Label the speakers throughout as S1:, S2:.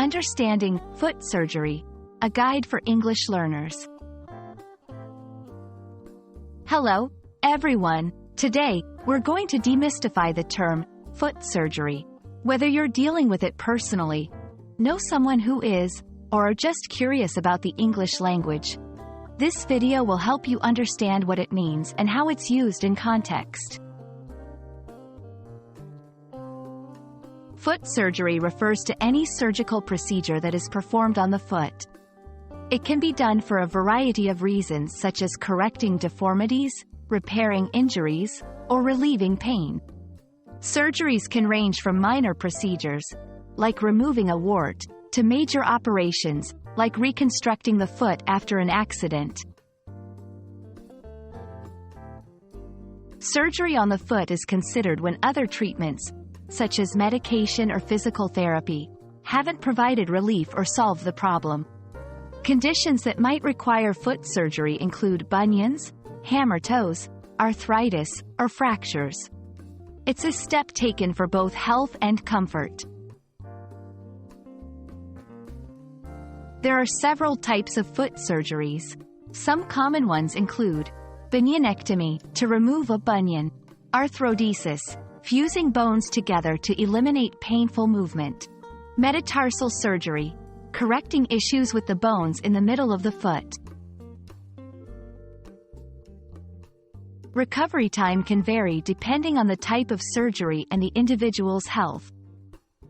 S1: Understanding Foot Surgery, a guide for English learners. Hello, everyone. Today, we're going to demystify the term foot surgery. Whether you're dealing with it personally, know someone who is, or are just curious about the English language, this video will help you understand what it means and how it's used in context. Foot surgery refers to any surgical procedure that is performed on the foot. It can be done for a variety of reasons such as correcting deformities, repairing injuries, or relieving pain. Surgeries can range from minor procedures, like removing a wart, to major operations, like reconstructing the foot after an accident. Surgery on the foot is considered when other treatments, such as medication or physical therapy, haven't provided relief or solved the problem. Conditions that might require foot surgery include bunions, hammer toes, arthritis, or fractures. It's a step taken for both health and comfort. There are several types of foot surgeries. Some common ones include bunionectomy, to remove a bunion; arthrodesis, fusing bones together to eliminate painful movement; metatarsal surgery, correcting issues with the bones in the middle of the foot. Recovery time can vary depending on the type of surgery and the individual's health.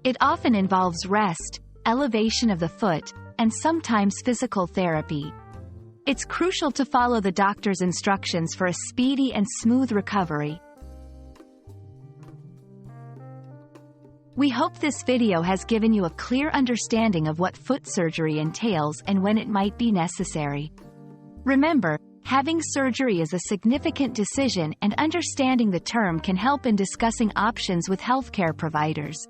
S1: It often involves rest, elevation of the foot, and sometimes physical therapy. It's crucial to follow the doctor's instructions for a speedy and smooth recovery. We hope this video has given you a clear understanding of what foot surgery entails and when it might be necessary. Remember, having surgery is a significant decision, and understanding the term can help in discussing options with healthcare providers.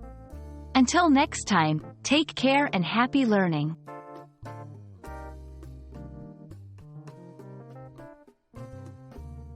S1: Until next time, take care and happy learning.